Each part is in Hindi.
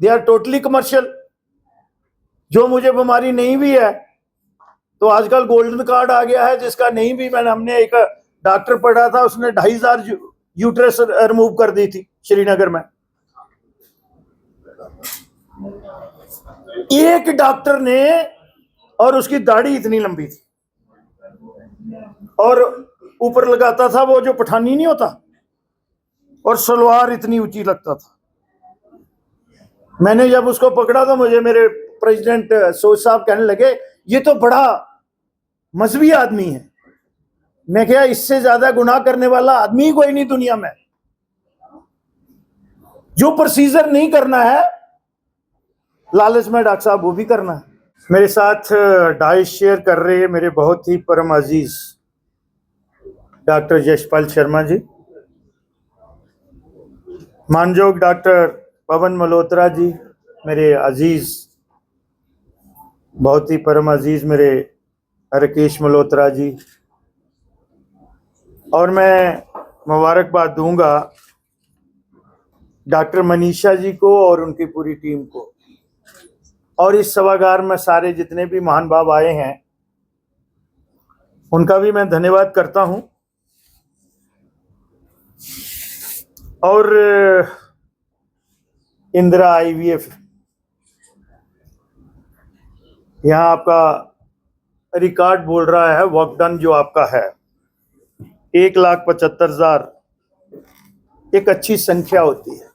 They are totally commercial. जो मुझे बीमारी नहीं भी है तो आजकल गोल्डन कार्ड आ गया है, जिसका नहीं भी, हमने एक डॉक्टर पढ़ा था, उसने 2,500 यूट्रस रिमूव कर दी थी श्रीनगर में। एक डॉक्टर ने, और उसकी दाढ़ी इतनी लंबी थी और ऊपर लगाता था वो जो पठानी नहीं होता, और सलवार इतनी ऊंची लगता था। मैंने जब उसको पकड़ा तो मुझे मेरे प्रेसिडेंट सोच साहब कहने लगे, ये तो बड़ा मजहबी आदमी है। मैं क्या, इससे ज्यादा गुनाह करने वाला आदमी कोई नहीं दुनिया में। जो प्रोसीजर नहीं करना है लालच में डॉक्टर साहब, वो भी करना है। मेरे साथ डाइट शेयर कर रहे हैं मेरे बहुत ही परम अजीज डॉक्टर यशपाल शर्मा जी, मानजोग डॉक्टर पवन मल्होत्रा जी, मेरे अजीज, बहुत ही परम अजीज मेरे राकेश मल्होत्रा जी, और मैं मुबारकबाद दूंगा डॉक्टर मनीषा जी को और उनकी पूरी टीम को, और इस सभागार में सारे जितने भी महान भाव आए हैं उनका भी मैं धन्यवाद करता हूं। और इंदिरा IVF, यहाँ आपका रिकॉर्ड बोल रहा है, वर्क डन जो आपका है 1,75,000 एक अच्छी संख्या होती है।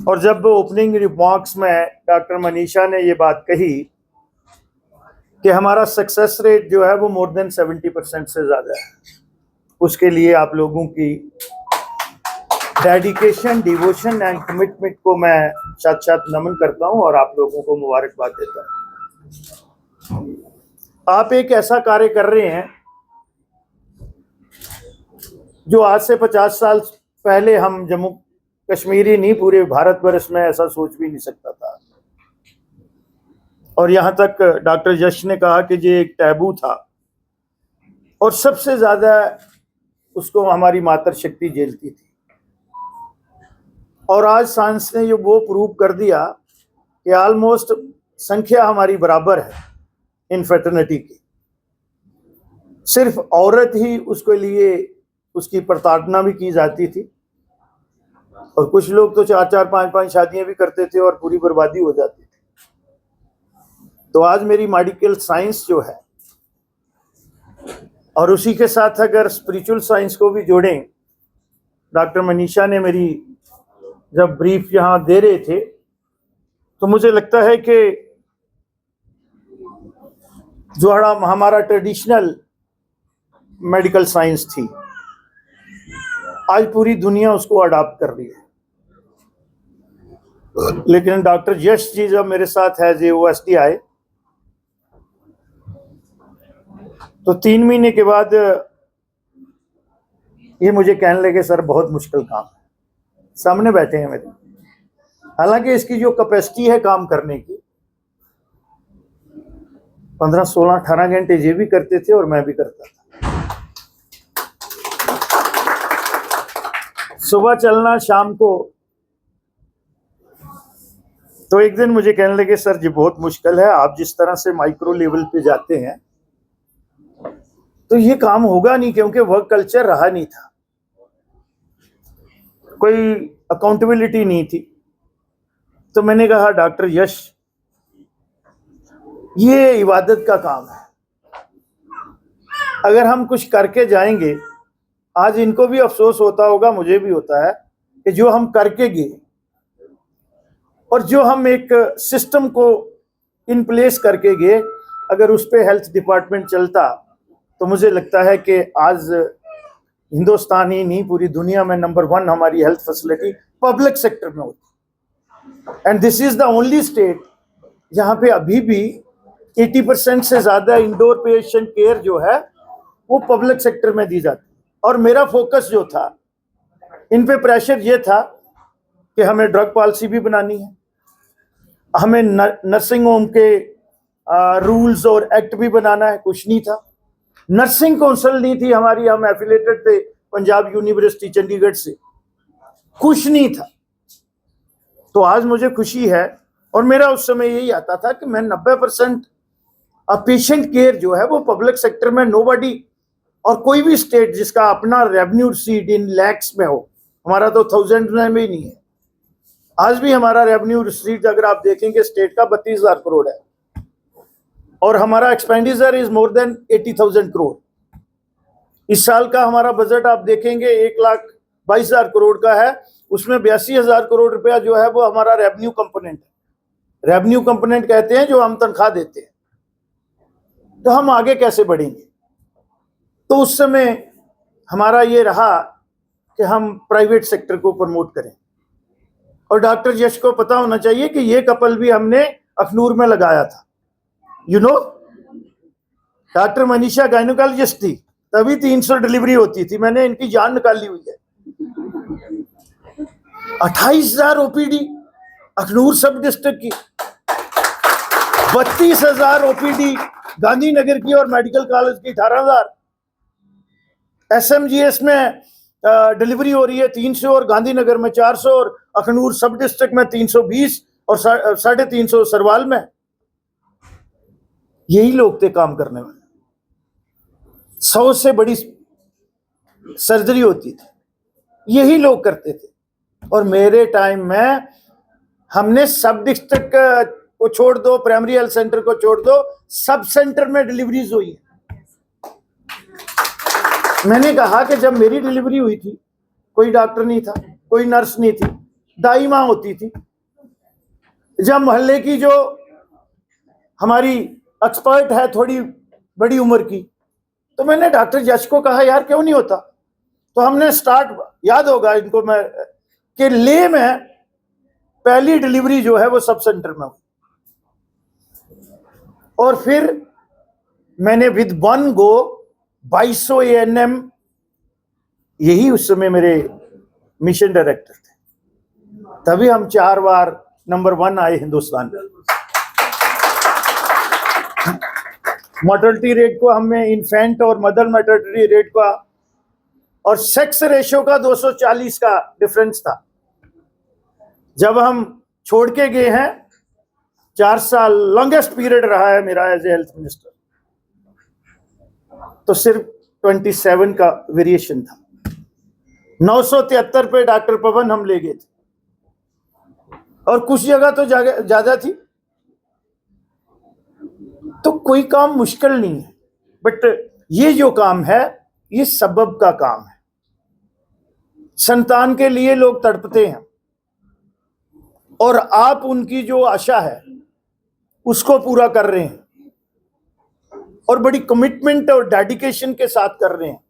और जब ओपनिंग रिमार्क्स में डॉक्टर मनीषा ने ये बात कही कि हमारा सक्सेस रेट जो है वो मोर देन 70% से ज़्यादा है, उसके लिए आप लोगों की डेडिकेशन, डिवोशन एंड कमिटमेंट को मैं साथ नमन करता हूं और आप लोगों को मुबारकबाद देता हूं। आप एक ऐसा कार्य कर रहे हैं जो आज से 50 साल पहले हम जम्मू कश्मीरी नहीं, पूरे भारतवर्ष में ऐसा सोच भी नहीं सकता था। और यहाँ तक डॉक्टर यश ने कहा कि ये एक टैबू था, और सबसे ज़्यादा उसको हमारी मातृशक्ति झेलती थी। और आज साइंस ने वो प्रूव कर दिया कि ऑलमोस्ट संख्या हमारी बराबर है इनफर्टिलिटी की। सिर्फ औरत ही उसके लिए उसकी प्रताड़ना भी की जाती थी, और कुछ लोग तो 4-4, 5-5 शादियां भी करते थे और पूरी बर्बादी हो जाती थी। तो आज मेरी मेडिकल साइंस जो है, और उसी के साथ अगर स्पिरिचुअल साइंस को भी जोड़ें, डॉक्टर मनीषा ने मेरी जब ब्रीफ यहाँ दे रहे थे तो मुझे लगता है कि जो हमारा ट्रेडिशनल मेडिकल साइंस थी, आज पूरी दुनिया उसको अडॉप्ट कर रही है। लेकिन डॉक्टर यश जी जब मेरे साथ है OSD आए तो 3 महीने के बाद ये मुझे कहने लगे, सर बहुत मुश्किल काम है। सामने बैठे हैं मेरे, हालांकि इसकी जो कैपेसिटी है काम करने की 15, 16, 18 घंटे ये भी करते थे और मैं भी करता था। सुबह चलना, शाम को। तो एक दिन मुझे कहने लगे, सर जी बहुत मुश्किल है, आप जिस तरह से माइक्रो लेवल पे जाते हैं तो ये काम होगा नहीं, क्योंकि वर्क कल्चर रहा नहीं था, कोई अकाउंटेबिलिटी नहीं थी। तो मैंने कहा, डॉक्टर यश ये इबादत का काम है, अगर हम कुछ करके जाएंगे, आज इनको भी अफसोस होता होगा, मुझे भी होता है, कि जो हम करके गए और जो हम एक सिस्टम को इन प्लेस करके गए, अगर उस पर हेल्थ डिपार्टमेंट चलता तो मुझे लगता है कि आज हिंदुस्तान ही नहीं, पूरी दुनिया में नंबर 1 हमारी हेल्थ फैसिलिटी पब्लिक सेक्टर में होती। And this is the only state जहाँ पे अभी भी 80% से ज़्यादा इंडोर पेशेंट केयर जो है वो पब्लिक सेक्टर में दी जाती है। और मेरा फोकस जो था, इन पे प्रेशर ये था कि हमें ड्रग पॉलिसी भी बनानी है, हमें नर्सिंग होम के रूल्स और एक्ट भी बनाना है। कुछ नहीं था, नर्सिंग काउंसिल नहीं थी हमारी, हम एफिलेटेड थे पंजाब यूनिवर्सिटी चंडीगढ़ से, कुछ नहीं था। तो आज मुझे खुशी है, और मेरा उस समय यही आता था कि मैं 90% पेशेंट केयर जो है वो पब्लिक सेक्टर में नोबडी, और कोई भी स्टेट जिसका अपना रेवेन्यू रिसीट इन लैक्स में हो, हमारा तो 1000 में भी नहीं है। आज भी हमारा रेवेन्यू रिसीट अगर आप देखेंगे स्टेट का 32,000 करोड़ है, और हमारा expenditure is more than 80,000 crore. इस साल का हमारा बजट आप देखेंगे 1,22,000 करोड़ का है, उसमें 82,000 करोड़ रुपया जो है वो हमारा रेवेन्यू कंपोनेंट है। रेवेन्यू कंपोनेंट कहते हैं जो हम तनख्वाह देते हैं। तो हम आगे कैसे बढ़ेंगे? तो उस समय हमारा ये रहा कि हम प्राइवेट सेक्टर को प्रमोट करें, और डॉक्टर यश को पता होना चाहिए कि ये कपल भी हमने अखनूर में लगाया था। You know, doctor Manisha gynaecologist थी, तभी 300 डिलीवरी होती थी, मैंने इनकी जान निकाली हुई है। 28,000 ओपीडी अखनूर सब डिस्ट्रिक्ट की, 32,000 ओपीडी गांधीनगर की, और मेडिकल कॉलेज की 18,000। एसएमजीएस में डिलीवरी हो रही है 300, और गांधीनगर में 400, और अखनूर सब डिस्ट्रिक्ट में 320, और 350 सरवाल में। यही लोग थे काम करने वाले। 100 से बड़ी सर्जरी होती थी, यही लोग करते थे। और मेरे टाइम में हमने सब डिस्ट्रिक्ट को छोड़ दो, प्राइमरी हेल्थ सेंटर को छोड़ दो, सब सेंटर में डिलीवरीज हुई है। मैंने कहा कि जब मेरी डिलीवरी हुई थी कोई डॉक्टर नहीं था, कोई नर्स नहीं थी, दाई माँ होती थी। जब मोहल्ले की जो हमारी एक्सपर्ट है थोड़ी बड़ी उम्र की, तो मैंने डॉक्टर यश को कहा यार क्यों नहीं होता? तो हमने स्टार्ट, याद होगा इनको मैं, कि ले में पहली डिलीवरी जो है वो सब सेंटर में हुई, और फिर मैंने विद वन गो 2200 ANM, यही उस समय मेरे मिशन डायरेक्टर थे, तभी हम 4 बार नंबर 1 आए हिंदुस्तान में। मोर्टेलिटी रेट को हमें, इन्फेंट और मदर मोर्टेलिटी रेट का और सेक्स रेशियो का 240 का डिफरेंस था। जब हम छोड़ के गए हैं, 4 साल लॉन्गेस्ट पीरियड रहा है मेरा एज ए हेल्थ मिनिस्टर, तो सिर्फ 27 का वेरिएशन था। 973 पे डॉक्टर पवन हम ले गए थे, और कुछ जगह तो ज्यादा थी। तो कोई काम मुश्किल नहीं है, बट ये जो काम है ये सबब का काम है। संतान के लिए लोग तड़पते हैं, और आप उनकी जो आशा है उसको पूरा कर रहे हैं, और बड़ी कमिटमेंट और डेडिकेशन के साथ कर रहे हैं।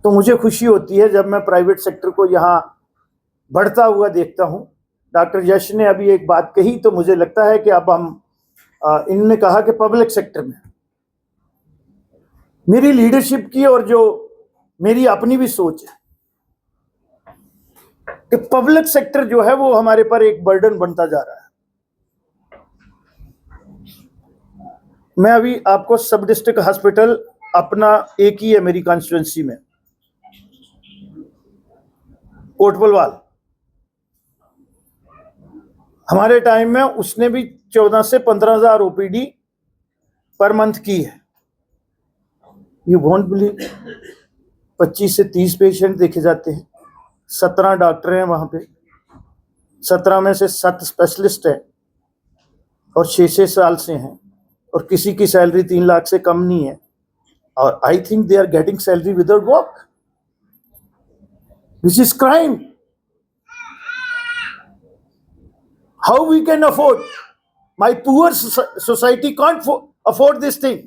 तो मुझे खुशी होती है जब मैं प्राइवेट सेक्टर को यहाँ बढ़ता हुआ देखता हूँ। डॉक्टर यश ने अभी एक बात कही, तो मुझे लगता है कि अब हम, इन्होंने कहा कि पब्लिक सेक्टर में मेरी लीडरशिप की और जो मेरी अपनी भी सोच है कि पब्लिक सेक्टर जो है वो हमारे पर एक बर्डन बनता जा रहा है। मैं अभी आपको सब डिस्ट्रिक्ट हॉस्पिटल अपना एक ही है मेरी कॉन्स्टिट्यूंसी में, कोटबलवाल। हमारे टाइम में उसने भी 14 से 15,000 ओपीडी पर मंथ की है। यू वोंट बिलीव, 25 से 30 पेशेंट देखे जाते हैं, 17 डॉक्टर हैं वहां पे, 17 में से 7 स्पेशलिस्ट हैं, और 6 साल से हैं, और किसी की सैलरी 3 लाख से कम नहीं है, और I think they are getting salary without work, which is crime. How we can afford? My poor society can't afford this thing.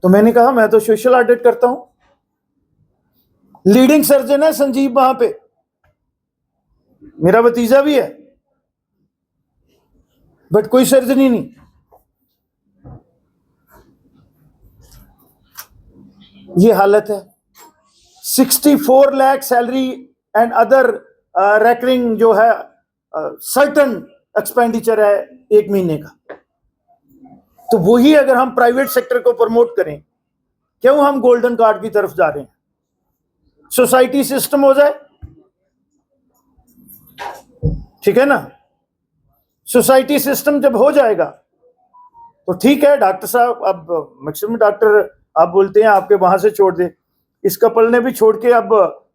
तो मैंने कहा मैं तो सोशल ऑडिट करता हूं, लीडिंग सर्जन है संजीव वहां पे, मेरा भतीजा भी है, बट कोई सर्जरी नहीं। ये हालत है। 64 lakh salary and other recurring जो है सर्टन एक्सपेंडिचर है एक महीने का। तो वही अगर हम प्राइवेट सेक्टर को प्रमोट करें, क्यों हम गोल्डन कार्ड की तरफ जा रहे हैं? सोसाइटी सिस्टम हो जाए, ठीक है ना। सोसाइटी सिस्टम जब हो जाएगा तो ठीक है, डॉक्टर साहब अब मैक्सिमम डॉक्टर आप बोलते हैं आपके वहां से छोड़ दे, इस कपल ने भी छोड़ के अब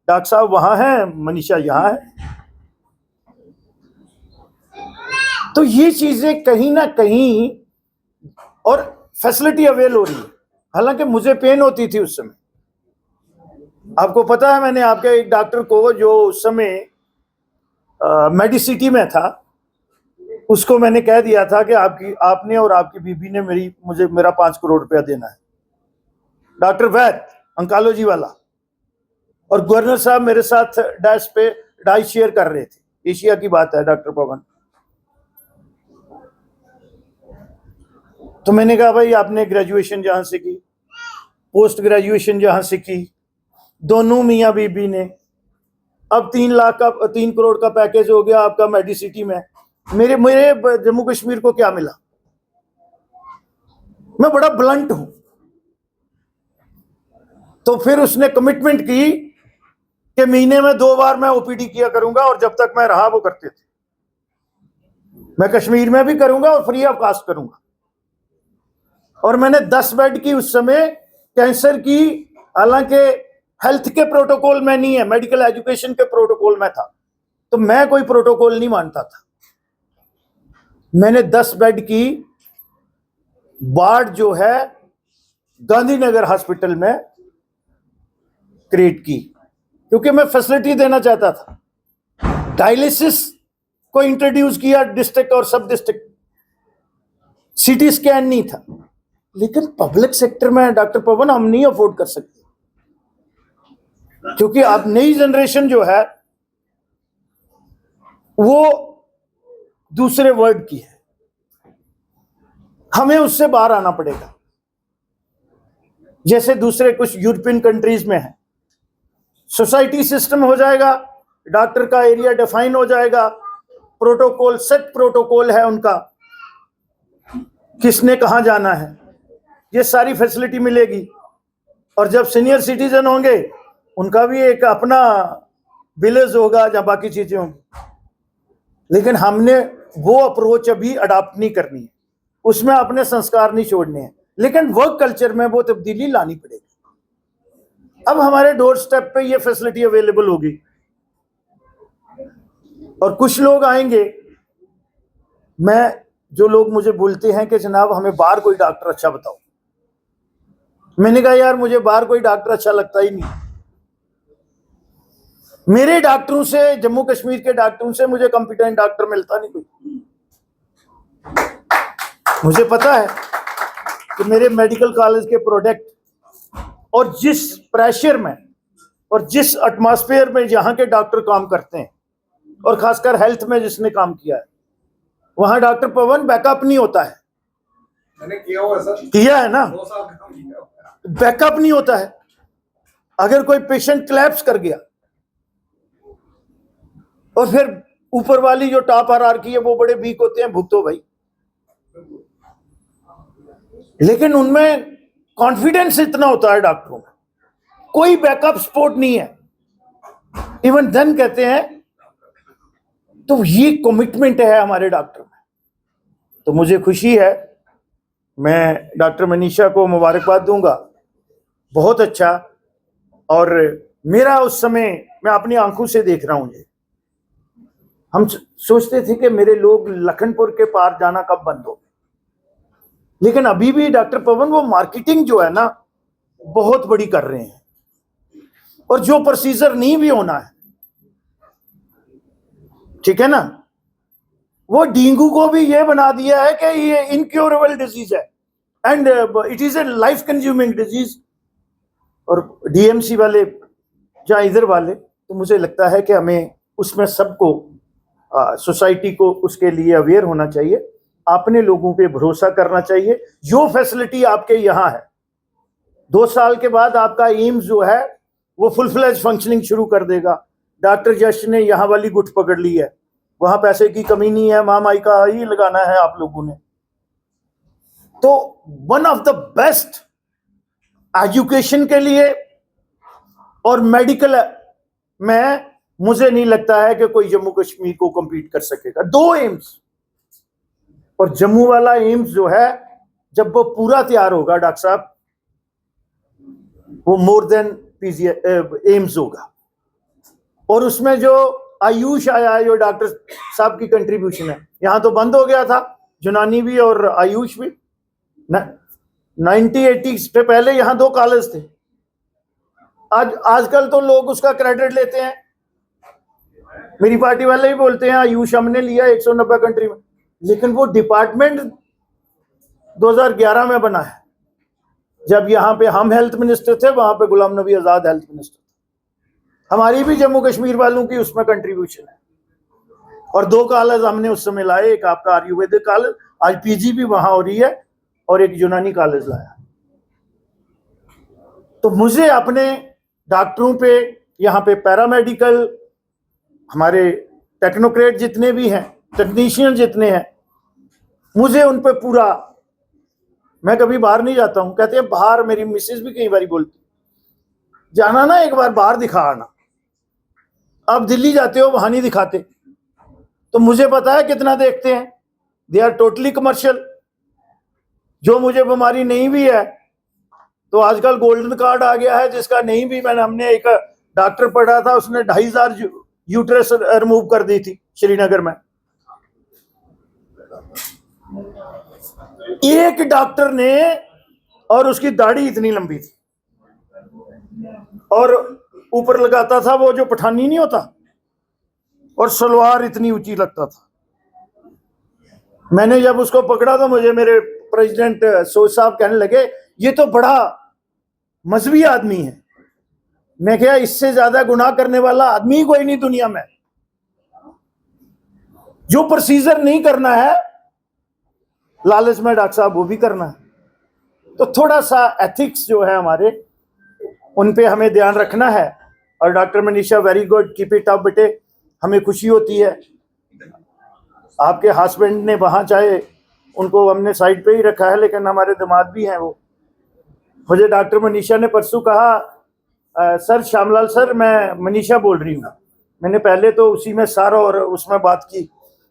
डॉक्टर साहब वहां हैं, मनीषा यहाँ है। तो ये चीजें कहीं ना कहीं, और फैसिलिटी अवेल हो रही है। हालांकि मुझे पेन होती थी उस समय, आपको पता है, मैंने आपके एक डॉक्टर को जो उस समय मेडिसिटी में था, उसको मैंने कह दिया था कि आपने और आपकी बीबी ने मुझे मेरा 5 करोड़ रुपया देना है। डॉक्टर वैद, अंकोलॉजी वाला, और गवर्नर साहब मेरे साथ डैश पे डाई शेयर कर रहे थे। एशिया की बात है, डॉक्टर पवन। तो मैंने कहा भाई आपने ग्रेजुएशन जहां से की, पोस्ट ग्रेजुएशन जहां से की, दोनों मियाँ बीबी ने, अब 3 करोड़ का पैकेज हो गया आपका मेडिसिटी में, मेरे जम्मू कश्मीर को क्या मिला? मैं बड़ा ब्लंट हूं। तो फिर उसने कमिटमेंट की कि महीने में 2 बार मैं ओपीडी किया करूंगा, और जब तक मैं रहा वो करते थे। मैं कश्मीर में भी करूंगा और फ्री ऑफ कॉस्ट करूंगा। और मैंने 10 बेड की उस समय कैंसर की, हालांकि हेल्थ के प्रोटोकॉल में नहीं है, मेडिकल एजुकेशन के प्रोटोकॉल में था, तो मैं कोई प्रोटोकॉल नहीं मानता था। मैंने 10 बेड की वार्ड जो है गांधीनगर हॉस्पिटल में क्रिएट की, क्योंकि मैं फैसिलिटी देना चाहता था। डायलिसिस को इंट्रोड्यूस किया डिस्ट्रिक्ट और सब डिस्ट्रिक्ट, सीटी स्कैन नहीं था। लेकिन पब्लिक सेक्टर में डॉक्टर पवन हम नहीं अफोर्ड कर सकते, क्योंकि अब नई जनरेशन जो है वो दूसरे वर्ड की है, हमें उससे बाहर आना पड़ेगा। जैसे दूसरे कुछ यूरोपियन कंट्रीज में है, सोसाइटी सिस्टम हो जाएगा, डॉक्टर का एरिया डिफाइन हो जाएगा, प्रोटोकॉल, सेट प्रोटोकॉल है उनका, किसने कहां जाना है, ये सारी फैसिलिटी मिलेगी। और जब सीनियर सिटीजन होंगे उनका भी एक अपना विलेज होगा जहां बाकी चीजें होंगी। लेकिन हमने वो अप्रोच अभी अडॉप्ट नहीं करनी है, उसमें अपने संस्कार नहीं छोड़ने हैं, लेकिन वर्क कल्चर में वो तब्दीली लानी पड़ेगी। अब हमारे डोर स्टेप पे ये फैसिलिटी अवेलेबल होगी, और कुछ लोग आएंगे, जो लोग मुझे बोलते हैं कि जनाब हमें बाहर कोई डॉक्टर अच्छा बताओ, मैंने कहा यार मुझे बाहर कोई डॉक्टर अच्छा लगता ही नहीं। मेरे डॉक्टरों से, जम्मू कश्मीर के डॉक्टरों से मुझे कॉम्पिटेंट डॉक्टर मिलता नहीं कोई। मुझे पता है कि मेरे मेडिकल कॉलेज के प्रोडक्ट, और जिस प्रेशर में और जिस एटमॉस्फेयर में यहाँ के डॉक्टर काम करते हैं, और खासकर हेल्थ में जिसने काम किया है, वहां डॉक्टर पवन बैकअप नहीं होता है। मैंने किया हुआ सर, किया है ना, 2 साल काम किया। बैकअप नहीं होता है। अगर कोई पेशेंट क्लैप्स कर गया और फिर ऊपर वाली जो टॉप हायरार्की है वो बड़े वीक होते हैं, भुगतो भाई। लेकिन उनमें कॉन्फिडेंस इतना होता है डॉक्टरों में, कोई बैकअप सपोर्ट नहीं है, इवन देन कहते हैं। तो ये कमिटमेंट है हमारे डॉक्टर में। तो मुझे खुशी है, मैं डॉक्टर मनीषा को मुबारकबाद दूंगा, बहुत अच्छा। और मेरा उस समय, मैं अपनी आंखों से देख रहा हूं, ये हम सोचते थे कि मेरे लोग लखनपुर के पार जाना कब बंद हो, लेकिन अभी भी डॉक्टर पवन वो मार्केटिंग जो है ना बहुत बड़ी कर रहे हैं, और जो प्रोसीजर नहीं भी होना है, ठीक है ना, वो डेंगू को भी ये बना दिया है कि ये इनक्योरेबल डिजीज है and it is a life consuming disease. और डीएमसी वाले जहाँ इधर वाले, तो मुझे लगता है कि हमें उसमें सबको, सोसाइटी को उसके लिए अवेयर होना चाहिए, अपने लोगों पे भरोसा करना चाहिए। जो फैसिलिटी आपके यहाँ है, 2 साल के बाद आपका एम्स जो है वो फुल फ्लेज फंक्शनिंग शुरू कर देगा। डॉक्टर यश ने यहाँ वाली गुट पकड़ ली है, वहां पैसे की कमी नहीं है, महामाई का ही लगाना है आप लोगों ने। तो one of the best education के लिए और मेडिकल में मुझे नहीं लगता है कि कोई जम्मू कश्मीर को compete कर सकेगा। 2 एम्स, और जम्मू वाला एम्स जो है जब वो पूरा तैयार होगा डॉक्टर साहब, वो मोर देन पीजी एम्स होगा। और उसमें जो आयुष आया है, जो डॉक्टर साहब की कंट्रीब्यूशन है, यहाँ तो बंद हो गया था, यूनानी भी और आयुष भी। 90-80 से पहले यहाँ 2 कॉलेज थे। आजकल तो लोग उसका क्रेडिट लेते हैं, मेरी पार्टी वाले ही बोलते हैं आयुष हमने लिया 190 कंट्री में, लेकिन वो डिपार्टमेंट 2011 में बना है, जब यहाँ पे हम हेल्थ मिनिस्टर थे, वहां पे गुलाम नबी आजाद हेल्थ मिनिस्टर थे। हमारी भी जम्मू कश्मीर वालों की उसमें कंट्रीब्यूशन है। और 2 कॉलेज हमने उस समय लाए, एक आपका आयुर्वेदिक कॉलेज, आज पीजी भी वहां हो रही है, और एक यूनानी कॉलेज लाया। तो मुझे अपने डॉक्टरों पे, यहाँ पे पैरामेडिकल हमारे टेक्नोक्रेट जितने भी हैं, टेक्नीशियन जितने हैं, मुझे उन पे पूरा, मैं कभी बाहर नहीं जाता हूँ, कहते हैं बाहर, मेरी मिसेज भी कई बार बोलती, जाना ना एक बार बाहर दिखा आना। अब दिल्ली जाते हो, वहां नहीं दिखाते, तो मुझे पता है कितना देखते हैं। They are totally commercial. जो मुझे बीमारी नहीं भी है, तो आजकल गोल्डन कार्ड आ गया है, जिसका नहीं भी, हमने एक डॉक्टर पढ़ा था, उसने 2500 यूट्रस रिमूव कर दी थी श्रीनगर में। एक डॉक्टर ने, और उसकी दाढ़ी इतनी लंबी थी, और ऊपर लगाता था वो जो पठानी नहीं होता, और सलवार इतनी ऊंची लगता था। मैंने जब उसको पकड़ा तो मुझे मेरे प्रेसिडेंट सोच साहब कहने लगे, ये तो बड़ा मजहबी आदमी है। मैं क्या, इससे ज्यादा गुनाह करने वाला आदमी कोई नहीं दुनिया में। जो प्रोसीजर नहीं करना है लालच में डॉक्टर साहब, वो भी करना है। तो थोड़ा सा एथिक्स जो है हमारे, उन पे हमें ध्यान रखना है। और doctor Manisha, very good, keep it up बेटे। हमें खुशी होती है, आपके हस्बैंड ने वहाँ, चाहे उनको हमने साइड पे ही रखा है, लेकिन हमारे दामाद भी हैं वो। मुझे डॉक्टर मनीषा ने परसों कहा, सर श्यामलाल सर, मैं मनीषा बोल रही हूँ। मैंने पहले तो उसी में सर और उसमें बात की,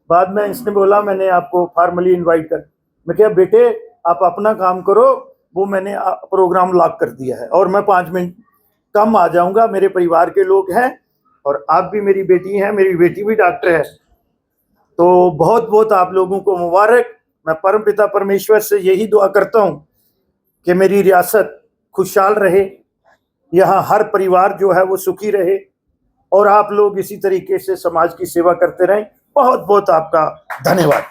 बाद में इसने बोला मैंने आपको फॉर्मली इनवाइट कर। मैं क्या, बेटे आप अपना काम करो, वो मैंने प्रोग्राम लॉक कर दिया है, और मैं 5 मिनट कम आ जाऊंगा। मेरे परिवार के लोग हैं, और आप भी मेरी बेटी हैं, मेरी बेटी भी डॉक्टर है। तो बहुत बहुत आप लोगों को मुबारक। मैं परमपिता परमेश्वर से यही दुआ करता हूँ कि मेरी रियासत खुशहाल रहे, यहाँ हर परिवार जो है वो सुखी रहे, और आप लोग इसी तरीके से समाज की सेवा करते रहें। बहुत बहुत आपका धन्यवाद।